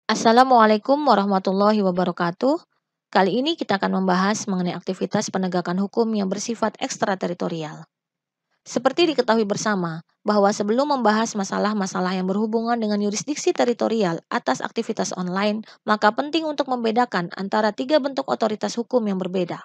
Assalamualaikum warahmatullahi wabarakatuh. Kali ini kita akan membahas mengenai aktivitas penegakan hukum yang bersifat ekstrateritorial. Seperti diketahui bersama, bahwa sebelum membahas masalah-masalah yang berhubungan dengan yurisdiksi teritorial atas aktivitas online, maka penting untuk membedakan antara tiga bentuk otoritas hukum yang berbeda.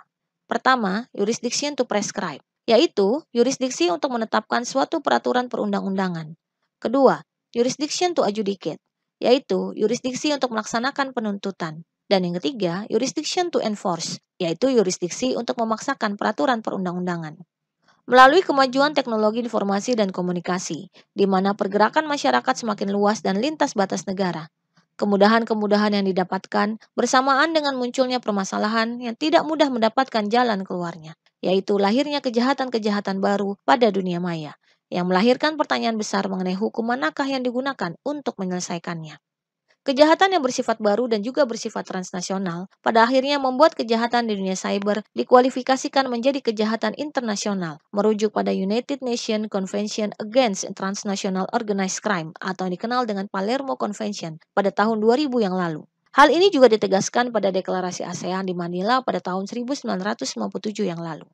Pertama, jurisdiction to prescribe, yaitu yurisdiksi untuk menetapkan suatu peraturan perundang-undangan. Kedua, jurisdiction to adjudicate, yaitu yurisdiksi untuk melaksanakan penuntutan. Dan yang ketiga, jurisdiction to enforce, yaitu yurisdiksi untuk memaksakan peraturan perundang-undangan. Melalui kemajuan teknologi informasi dan komunikasi, di mana pergerakan masyarakat semakin luas dan lintas batas negara, kemudahan-kemudahan yang didapatkan bersamaan dengan munculnya permasalahan yang tidak mudah mendapatkan jalan keluarnya, yaitu lahirnya kejahatan-kejahatan baru pada dunia maya, yang melahirkan pertanyaan besar mengenai hukum manakah yang digunakan untuk menyelesaikannya. Kejahatan yang bersifat baru dan juga bersifat transnasional pada akhirnya membuat kejahatan di dunia cyber dikualifikasikan menjadi kejahatan internasional, merujuk pada United Nations Convention Against Transnational Organized Crime atau yang dikenal dengan Palermo Convention pada tahun 2000 yang lalu. Hal ini juga ditegaskan pada deklarasi ASEAN di Manila pada tahun 1997 yang lalu.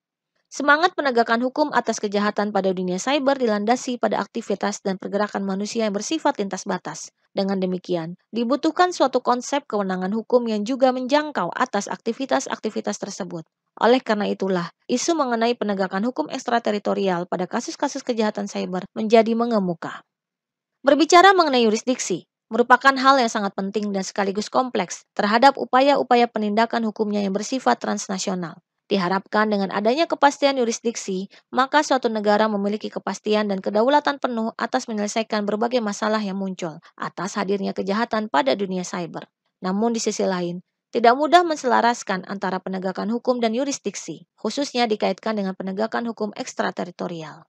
Semangat penegakan hukum atas kejahatan pada dunia cyber dilandasi pada aktivitas dan pergerakan manusia yang bersifat lintas batas. Dengan demikian, dibutuhkan suatu konsep kewenangan hukum yang juga menjangkau atas aktivitas-aktivitas tersebut. Oleh karena itulah, isu mengenai penegakan hukum ekstrateritorial pada kasus-kasus kejahatan cyber menjadi mengemuka. Berbicara mengenai yurisdiksi, merupakan hal yang sangat penting dan sekaligus kompleks terhadap upaya-upaya penindakan hukumnya yang bersifat transnasional. Diharapkan dengan adanya kepastian yurisdiksi, maka suatu negara memiliki kepastian dan kedaulatan penuh atas menyelesaikan berbagai masalah yang muncul atas hadirnya kejahatan pada dunia cyber. Namun di sisi lain, tidak mudah menselaraskan antara penegakan hukum dan yurisdiksi, khususnya dikaitkan dengan penegakan hukum ekstrateritorial.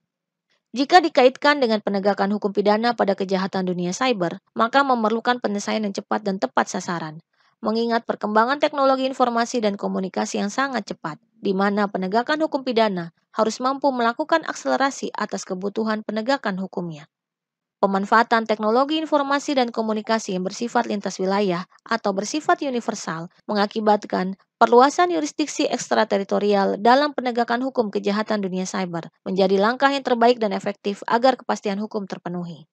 Jika dikaitkan dengan penegakan hukum pidana pada kejahatan dunia cyber, maka memerlukan penyelesaian yang cepat dan tepat sasaran. Mengingat perkembangan teknologi informasi dan komunikasi yang sangat cepat, di mana penegakan hukum pidana harus mampu melakukan akselerasi atas kebutuhan penegakan hukumnya. Pemanfaatan teknologi informasi dan komunikasi yang bersifat lintas wilayah atau bersifat universal mengakibatkan perluasan yurisdiksi ekstrateritorial dalam penegakan hukum kejahatan dunia cyber menjadi langkah yang terbaik dan efektif agar kepastian hukum terpenuhi.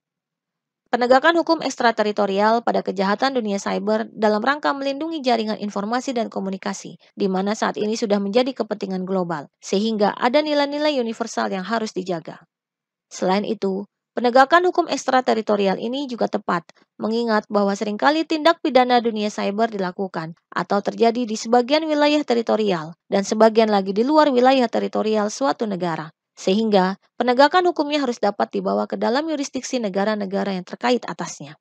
Penegakan hukum ekstrateritorial pada kejahatan dunia cyber dalam rangka melindungi jaringan informasi dan komunikasi, di mana saat ini sudah menjadi kepentingan global, sehingga ada nilai-nilai universal yang harus dijaga. Selain itu, penegakan hukum ekstrateritorial ini juga tepat, mengingat bahwa seringkali tindak pidana dunia cyber dilakukan atau terjadi di sebagian wilayah teritorial dan sebagian lagi di luar wilayah teritorial suatu negara. Sehingga, penegakan hukumnya harus dapat dibawa ke dalam yurisdiksi negara-negara yang terkait atasnya.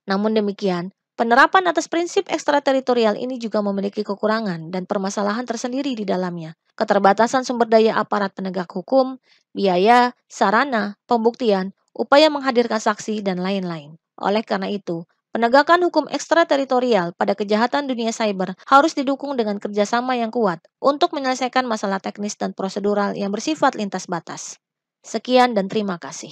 Namun demikian, penerapan atas prinsip ekstrateritorial ini juga memiliki kekurangan dan permasalahan tersendiri di dalamnya. Keterbatasan sumber daya aparat penegak hukum, biaya, sarana, pembuktian, upaya menghadirkan saksi, dan lain-lain. Oleh karena itu, penegakan hukum ekstrateritorial pada kejahatan dunia cyber harus didukung dengan kerjasama yang kuat untuk menyelesaikan masalah teknis dan prosedural yang bersifat lintas batas. Sekian dan terima kasih.